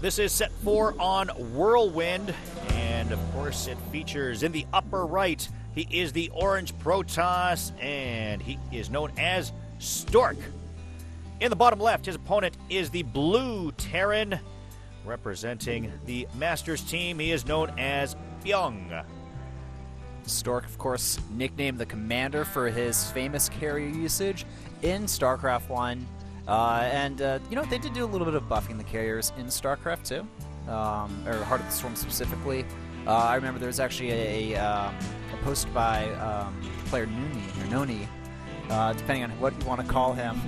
This is set 4 on Whirlwind, and of course it features in the upper right, he is the orange Protoss, and he is known as Stork. In the bottom left, his opponent is the blue Terran. Representing the Masters team, he is known as Bbyong. Stork, of course, nicknamed the Commander for his famous carrier usage in Starcraft 1. You know, they did do a little bit of buffing the carriers in Starcraft 2, or Heart of the Storm specifically. I remember there was actually a post by player Noni, depending on what you want to call him,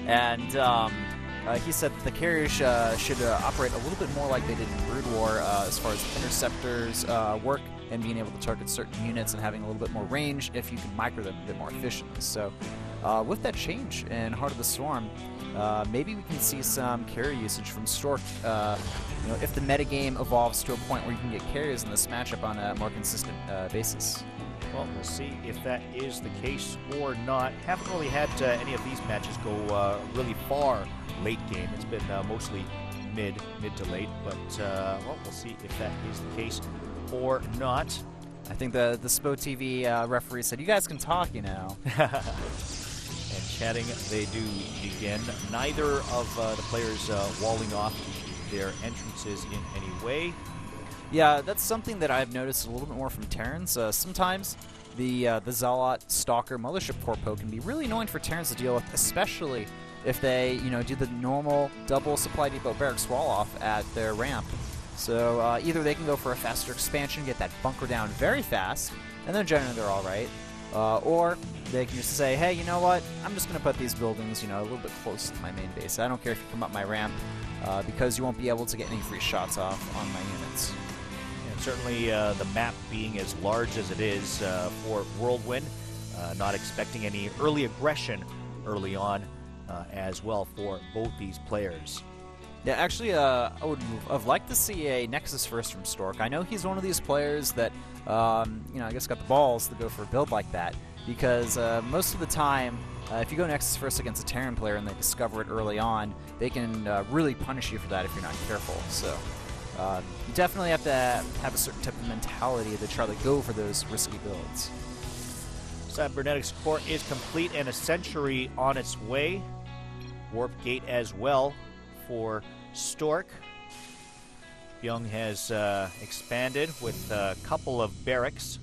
and he said that the carriers should operate a little bit more like they did in Brood War as far as interceptors work and being able to target certain units and having a little bit more range if you can micro them a bit more efficiently. So with that change in Heart of the Storm, maybe we can see some carrier usage from Stork. You know, if the metagame evolves to a point where you can get carriers in this matchup on a more consistent basis. Well, we'll see if that is the case or not. Haven't really had any of these matches go really far late game. It's been mostly mid to late, but well, we'll see if that is the case or not. I think the SPO TV referee said, "You guys can talk, you know." And chatting, they do begin. Neither of the players walling off their entrances in any way. Yeah, that's something that I've noticed a little bit more from Terrans. Sometimes the Zealot, Stalker, Mothership Core poke can be really annoying for Terrans to deal with, especially if they, you know, do the normal double supply depot barracks wall off at their ramp. So either they can go for a faster expansion, get that bunker down very fast, and then generally they're all right. Or they can just say, hey, you know what? I'm just going to put these buildings, you know, a little bit close to my main base. I don't care if you come up my ramp, because you won't be able to get any free shots off on my units. And certainly the map being as large as it is for Whirlwind, not expecting any early aggression early on as well for both these players. Yeah, actually, I've liked to see a Nexus first from Stork. I know he's one of these players that, you know, I guess got the balls to go for a build like that, because most of the time, if you go Nexus first against a Terran player and they discover it early on, they can really punish you for that if you're not careful. So you definitely have to have a certain type of mentality to try to go for those risky builds. Cybernetics Core is complete and a Century on its way. Warp Gate as well for Stork. Bbyong has expanded with a couple of barracks.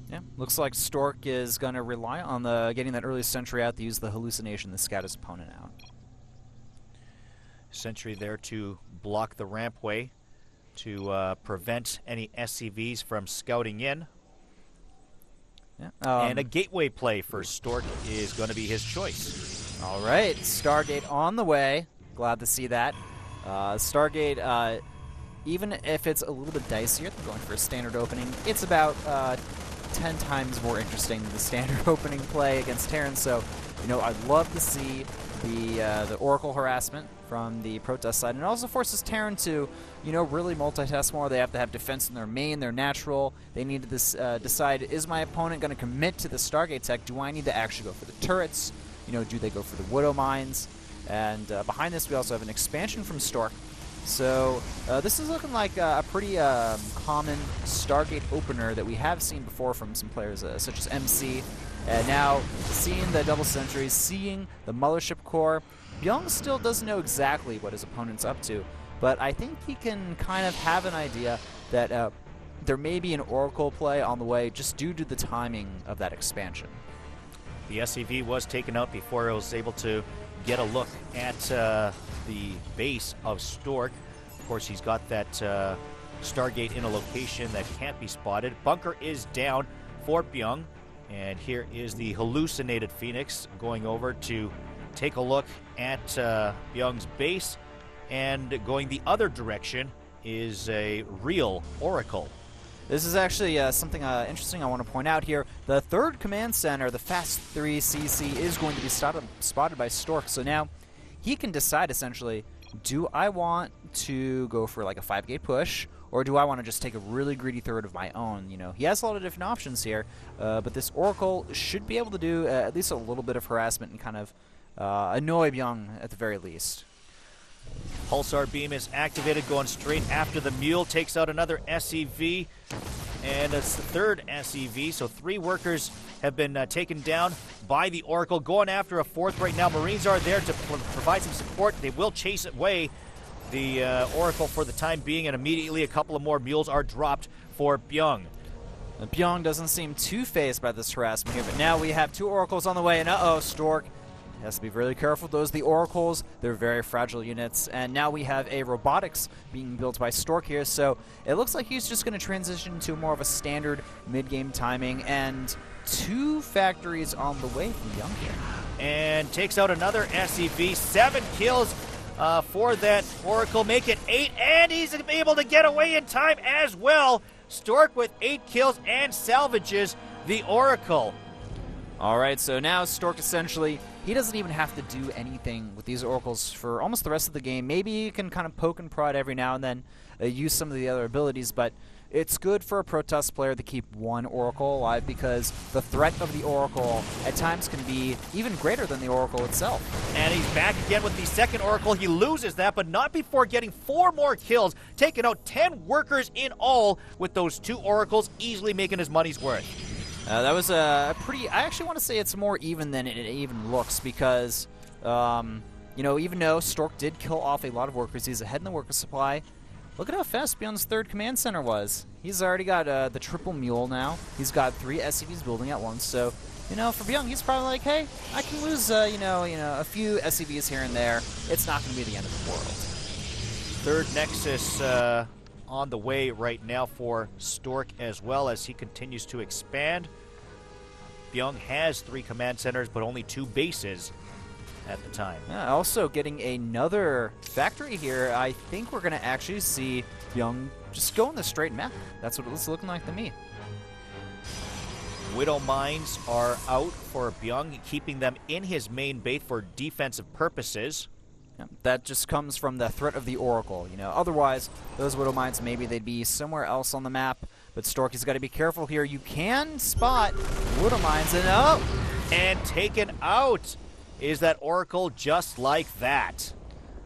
Yeah, looks like Stork is going to rely on getting that early Sentry out to use the hallucination to scout his opponent out. Sentry there to block the rampway to prevent any SCVs from scouting in. Yeah, and a gateway play for Stork is going to be his choice. All right, Stargate on the way. Glad to see that. Stargate, even if it's a little bit dicier than going for a standard opening, it's about 10 times more interesting than the standard opening play against Terran. So, you know, I'd love to see the Oracle harassment from the Protoss side, and it also forces Terran to, you know, really multitask more. They have to have defense in their main, their natural. They need to decide, is my opponent going to commit to the Stargate tech? Do I need to actually go for the turrets? You know, do they go for the Widow Mines? And behind this, we also have an expansion from Stork. So this is looking like a pretty common Stargate opener that we have seen before from some players such as MC. And now, seeing the double sentries, seeing the Mothership Core, Bbyong still doesn't know exactly what his opponent's up to, but I think he can kind of have an idea that there may be an Oracle play on the way just due to the timing of that expansion. The SCV was taken out before I was able to get a look at the base of Stork. Of course, he's got that Stargate in a location that can't be spotted. Bunker is down for Bbyong, and here is the hallucinated Phoenix going over to take a look at Bbyong's base, and going the other direction is a real Oracle. This is actually something interesting I want to point out here. The third command center, the Fast 3 CC, is going to be spotted by Stork. So now he can decide, essentially, do I want to go for like a 5-gate push, or do I want to just take a really greedy third of my own? You know, he has a lot of different options here, but this Oracle should be able to do at least a little bit of harassment and kind of annoy Bbyong at the very least. Pulsar Beam is activated, going straight after the Mule. Takes out another SEV, and it's the third SEV. So 3 workers have been taken down by the Oracle. Going after a 4th right now. Marines are there to provide some support. They will chase away the Oracle for the time being, and immediately a couple of more Mules are dropped for Bbyong. Bbyong doesn't seem too fazed by this harassment here, but now we have 2 Oracles on the way, and uh-oh, Stork has to be really careful. Those are the Oracles. They're very fragile units. And now we have a robotics being built by Stork here. So it looks like he's just going to transition to more of a standard mid-game timing. And 2 factories on the way from Bbyong here. And takes out another SEV. 7 kills for that Oracle. Make it 8. And he's able to get away in time as well. Stork with 8 kills and salvages the Oracle. All right, so now Stork essentially, he doesn't even have to do anything with these Oracles for almost the rest of the game. Maybe he can kind of poke and prod every now and then, use some of the other abilities, but it's good for a Protoss player to keep 1 Oracle alive because the threat of the Oracle at times can be even greater than the Oracle itself. And he's back again with the second Oracle. He loses that, but not before getting 4 more kills, taking out 10 workers in all with those 2 Oracles, easily making his money's worth. That was a pretty... I actually want to say it's more even than it even looks because, you know, even though Stork did kill off a lot of workers, he's ahead in the worker supply. Look at how fast Bbyong's 3rd command center was. He's already got the triple Mule now. He's got 3 SCVs building at once. So, you know, for Bbyong, he's probably like, hey, I can lose, you know, a few SCVs here and there. It's not going to be the end of the world. 3rd Nexus on the way right now for Stork as well as he continues to expand. Bbyong has 3 command centers, but only 2 bases at the time. Yeah, also getting another factory here. I think we're going to actually see Bbyong just go in the straight mech. That's what it's looking like to me. Widow Mines are out for Bbyong, keeping them in his main base for defensive purposes. Yeah, that just comes from the threat of the Oracle. You know, otherwise, those Widow Mines, maybe they'd be somewhere else on the map. But Stork has got to be careful here. You can spot Widow Mines, and oh! And taken out is that Oracle just like that.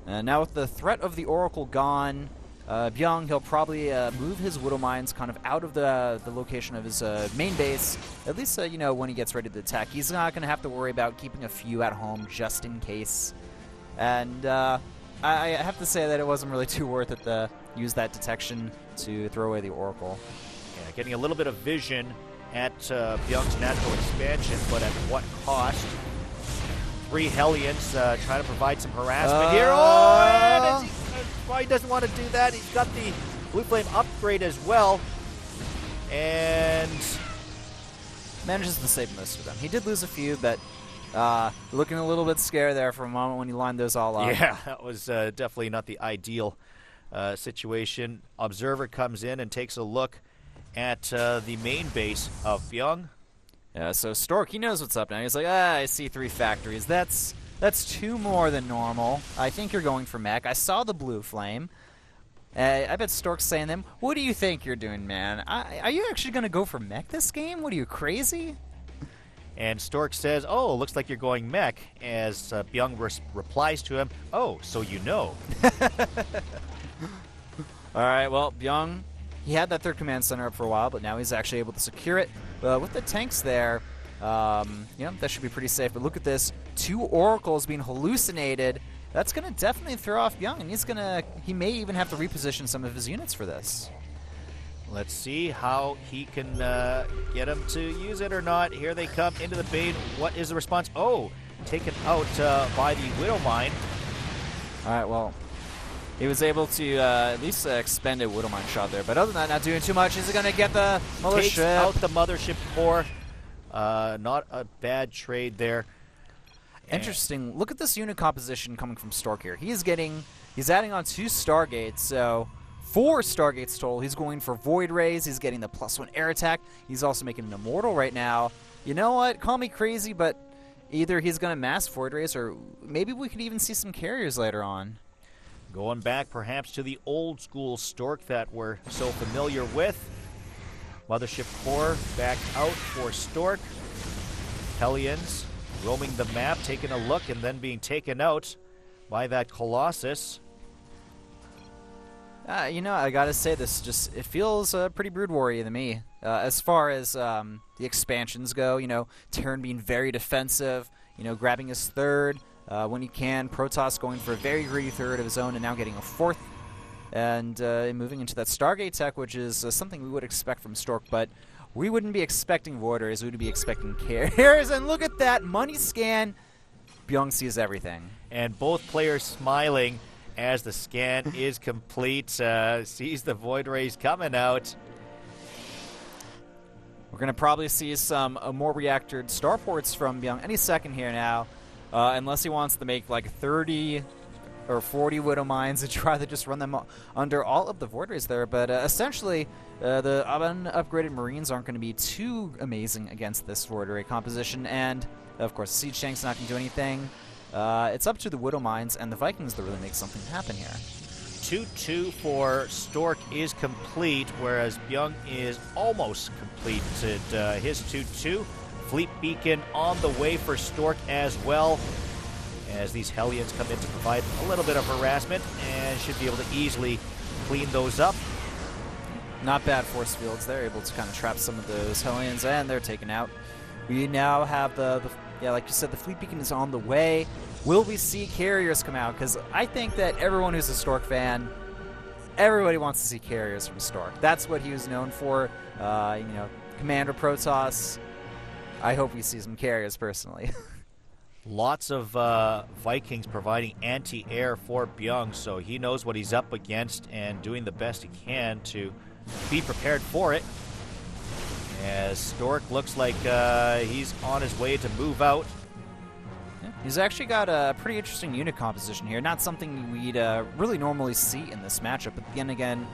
And now with the threat of the Oracle gone, Bbyong, he'll probably move his Widow Mines kind of out of the location of his main base, at least, you know, when he gets ready to attack. He's not going to have to worry about keeping a few at home just in case. And I have to say that it wasn't really too worth it to use that detection to throw away the Oracle. Yeah, getting a little bit of vision at Bbyong's natural expansion, but at what cost? 3 Hellions trying to provide some harassment here. Oh, and why he doesn't want to do that. He's got the Blue Flame upgrade as well. And manages to save most of them. He did lose a few, but looking a little bit scared there for a moment when he lined those all up. Yeah, that was definitely not the ideal situation. Observer comes in and takes a look at the main base of Bbyong. Yeah, so Stork, he knows what's up now. He's like, I see 3 factories. That's 2 more than normal. I think you're going for mech. I saw the Blue Flame. I bet Stork's saying to them, what do you think you're doing, man? Are you actually going to go for mech this game? What are you, crazy? And Stork says, oh, looks like you're going mech, as Bbyong replies to him, oh, so you know. All right, well, Bbyong, he had that 3rd command center up for a while, but now he's actually able to secure it. With the tanks there, you know, that should be pretty safe. But look at this, 2 Oracles being hallucinated. That's going to definitely throw off Bbyong, and he may even have to reposition some of his units for this. Let's see how he can get him to use it or not. Here they come into the bait. What is the response? Oh, taken out by the Widow Mine. All right, well, he was able to at least expend a Widow Mine shot there. But other than that, not doing too much. Is he going to get the mothership? Takes out the mothership core. Not a bad trade there. Interesting. Look at this unit composition coming from Stork here. He's adding on 2 Stargates, so 4 Stargates total. He's going for Void Rays. He's getting the +1 air attack. He's also making an Immortal right now. You know what? Call me crazy, but either he's going to mass Void Rays, or maybe we could even see some carriers later on. Going back perhaps to the old school Stork that we're so familiar with. Mothership core back out for Stork. Hellions roaming the map, taking a look, and then being taken out by that Colossus. You know, I gotta say, it feels pretty Brood Warrior to me. As far as the expansions go, you know, Terran being very defensive, you know, grabbing his third when he can, Protoss going for a very greedy third of his own and now getting a fourth, and moving into that Stargate tech, which is something we would expect from Stork, but we wouldn't be expecting Void Rays, we would be expecting carriers, and look at that, money scan, Bbyong sees everything. And both players smiling as the scan is complete, sees the Void Rays coming out. We're going to probably see some more reactored starports from Bbyong any second here now, unless he wants to make like 30 or 40 Widow Mines and try to just run them under all of the Void Rays there. But essentially, the unupgraded Marines aren't going to be too amazing against this Void Ray composition, and of course, Siege Tank's not going to do anything. It's up to the Widow Mines and the Vikings to really make something happen here. 2-2 for Stork is complete, whereas Bbyong is almost completed his 2-2. Fleet Beacon on the way for Stork as well, as these Hellions come in to provide a little bit of harassment and should be able to easily clean those up. Not bad force fields. They're able to kind of trap some of those Hellions, and they're taken out. We now have yeah, like you said, the Fleet Beacon is on the way. Will we see carriers come out? Because I think that everyone who's a Stork fan, everybody wants to see carriers from Stork. That's what he was known for. You know, Commander Protoss. I hope we see some carriers personally. Lots of Vikings providing anti-air for Bbyong, so he knows what he's up against and doing the best he can to be prepared for it. As Stork looks like he's on his way to move out. Yeah, he's actually got a pretty interesting unit composition here. Not something we'd really normally see in this matchup, but then again,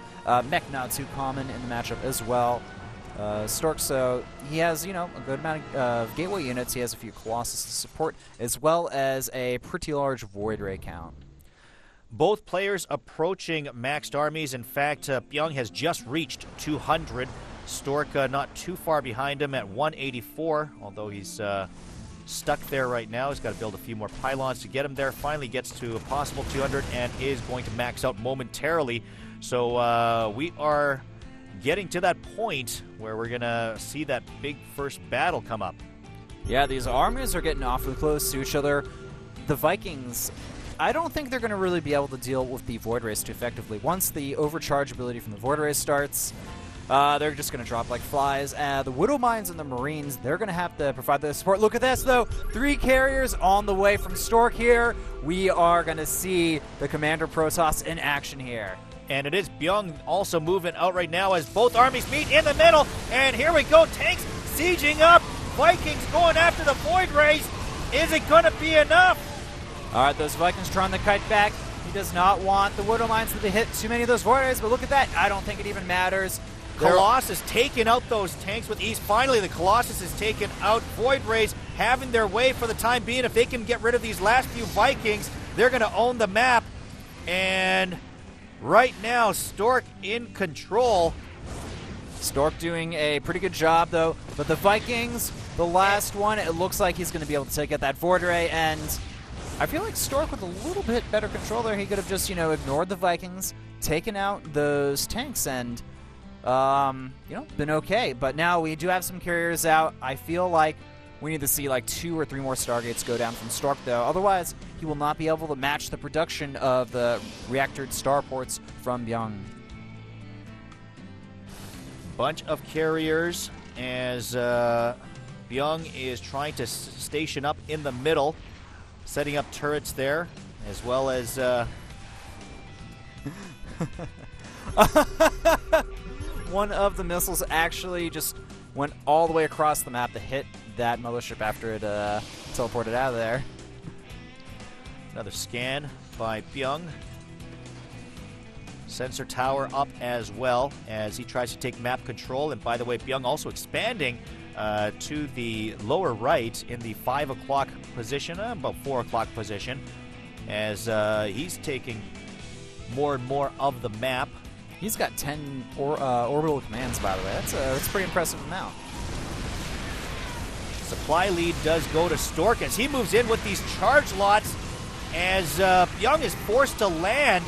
mech not too common in the matchup as well. Stork, so he has, you know, a good amount of gateway units. He has a few Colossus to support, as well as a pretty large Void Ray count. Both players approaching maxed armies. In fact, Bbyong has just reached 200. Stork not too far behind him at 184, although he's stuck there right now. He's got to build a few more pylons to get him there. Finally gets to a possible 200 and is going to max out momentarily. So we are getting to that point where we're going to see that big first battle come up. Yeah, these armies are getting awfully close to each other. The Vikings, I don't think they're going to really be able to deal with the Void Rays too effectively. Once the overcharge ability from the Void Rays starts, they're just going to drop like flies. The Widow Mines and the Marines, they're going to have to provide the support. Look at this, though. 3 carriers on the way from Stork here. We are going to see the Commander Protoss in action here. And it is Bbyong also moving out right now as both armies meet in the middle. And here we go, tanks sieging up. Vikings going after the Void Rays. Is it going to be enough? All right, those Vikings trying to kite back. He does not want the Widow Mines to hit too many of those Void Rays, but look at that. I don't think it even matters. Colossus taking out those tanks with ease. Finally, the Colossus is taken out. Void Rays having their way for the time being. If they can get rid of these last few Vikings, they're going to own the map. And right now, Stork in control. Stork doing a pretty good job, though. But the Vikings, the last one, it looks like he's going to be able to take out that Void Ray. And I feel like Stork with a little bit better control there. He could have just, you know, ignored the Vikings, taken out those tanks, and you know, been okay. But now we do have some carriers out. I feel like we need to see like 2 or 3 more Stargates go down from Stork, though. Otherwise, he will not be able to match the production of the reactored starports from Bbyong. Bunch of carriers as Bbyong is trying to station up in the middle, setting up turrets there, as well as one of the missiles actually just went all the way across the map to hit that mothership after it teleported out of there. Another scan by Bbyong. Sensor tower up as well as he tries to take map control. And by the way, Bbyong also expanding to the lower right in the 5 o'clock position, about 4 o'clock position, as he's taking more and more of the map. He's got 10 orbital commands, by the way. That's a pretty impressive amount. Supply lead does go to Stork as he moves in with these charge lots, as Bbyong is forced to land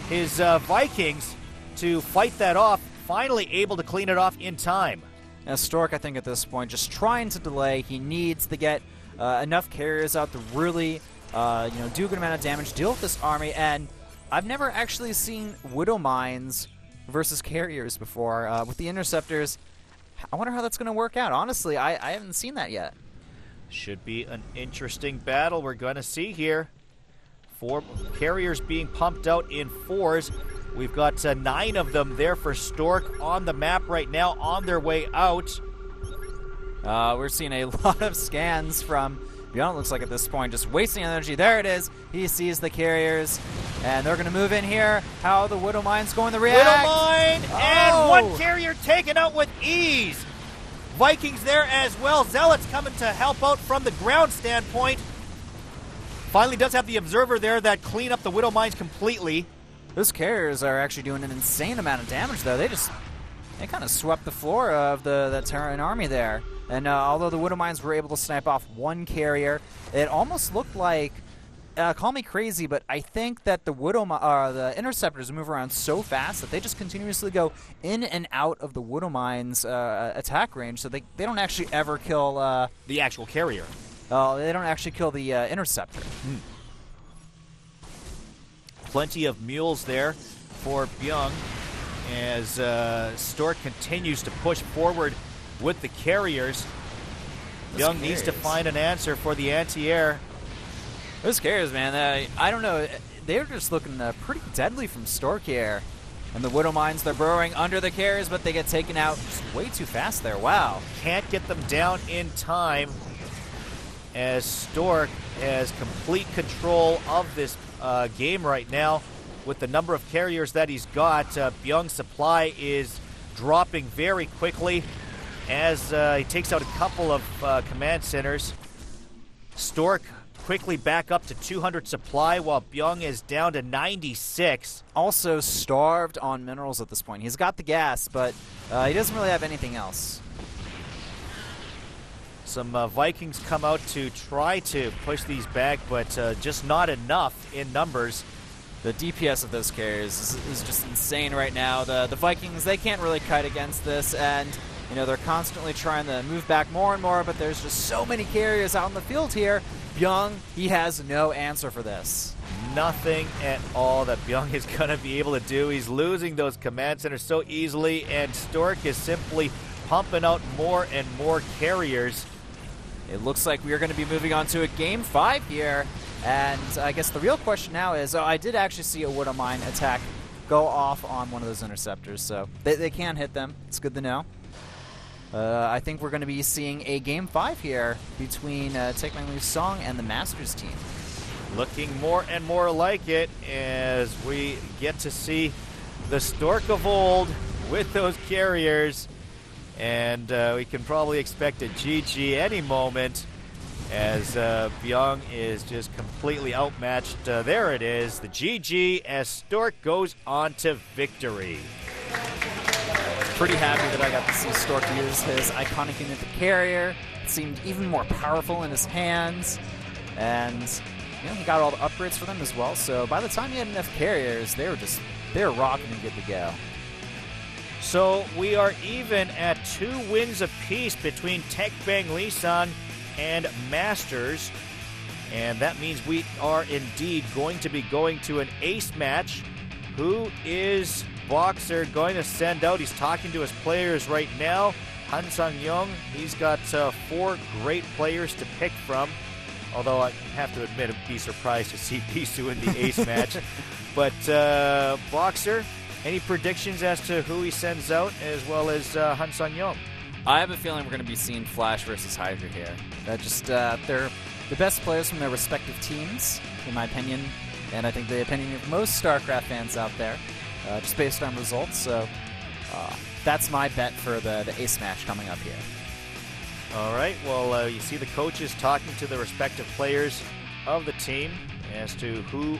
his Vikings to fight that off, finally able to clean it off in time. Now, Stork, I think at this point, just trying to delay. He needs to get enough carriers out to really do a good amount of damage, deal with this army, and I've never actually seen Widow Mines versus carriers before. With the interceptors, I wonder how that's going to work out. Honestly, I haven't seen that yet. Should be an interesting battle we're going to see here. 4 carriers being pumped out in 4s. We've got 9 of them there for Stork on the map right now, on their way out. We're seeing a lot of scans from Bbyong, looks like at this point, just wasting energy. There it is. He sees the carriers, and they're going to move in here. How the Widow Mine's going to react. Widow Mine, and one carrier taken out with ease. Vikings there as well. Zealots coming to help out from the ground standpoint. Finally does have the observer there that clean up the Widow Mines completely. Those carriers are actually doing an insane amount of damage, though. They kind of swept the floor of the Terran army there. And although the Widow Mines were able to snipe off one carrier, it almost looked like, call me crazy, but I think that the interceptors move around so fast that they just continuously go in and out of the Widow Mines attack range, so they don't actually ever kill the actual carrier. They don't actually kill the interceptor. Plenty of mules there for Bbyong as Stork continues to push forward with the carriers. Bbyong needs to find an answer for the anti-air. Those carriers, man, I don't know. They're just looking pretty deadly from Stork here. And the Widow Mines, they're burrowing under the carriers, but they get taken out just way too fast there. Wow. Can't get them down in time as Stork has complete control of this game right now. With the number of carriers that he's got, Bbyong's supply is dropping very quickly as he takes out a couple of command centers. Stork quickly back up to 200 supply while Bbyong is down to 96. Also starved on minerals at this point. He's got the gas, but he doesn't really have anything else. Some Vikings come out to try to push these back, but just not enough in numbers. The DPS of those carriers is just insane right now. The Vikings, they can't really kite against this, and they're constantly trying to move back more and more, but there's just so many carriers out in the field here. Bbyong, he has no answer for this. Nothing at all that Bbyong is going to be able to do. He's losing those command centers so easily, and Stork is simply pumping out more and more carriers. It looks like we are going to be moving on to a Game 5 here. And I guess the real question now is, I did actually see a Widow Mine attack go off on one of those interceptors, so they can hit them. It's good to know. I think we're going to be seeing a Game 5 here between Taekwondo Song and the Masters team. Looking more and more like it as we get to see the Stork of old with those carriers. And we can probably expect a GG any moment as Bbyong is just completely outmatched. There it is, the GG as Stork goes on to victory. Pretty happy that I got to see Stork use his iconic unit, the carrier. It seemed even more powerful in his hands. And he got all the upgrades for them as well. So by the time he had enough carriers, they were rocking and good to go. So we are even at 2 wins apiece between T.B.L.S Lee-Sung and Masters. And that means we are indeed going to be going to an ace match. Who is Boxer going to send out? He's talking to his players right now. Han Sang-young, he's got 4 great players to pick from. Although I have to admit, I'd be surprised to see Bisu in the ace match. But Boxer, any predictions as to who he sends out, as well as Han Sang-young? I have a feeling we're going to be seeing Flash versus Hydra here. They're the best players from their respective teams, in my opinion, and I think the opinion of most StarCraft fans out there, just based on results. So that's my bet for the ace match coming up here. All right, well, you see the coaches talking to the respective players of the team as to who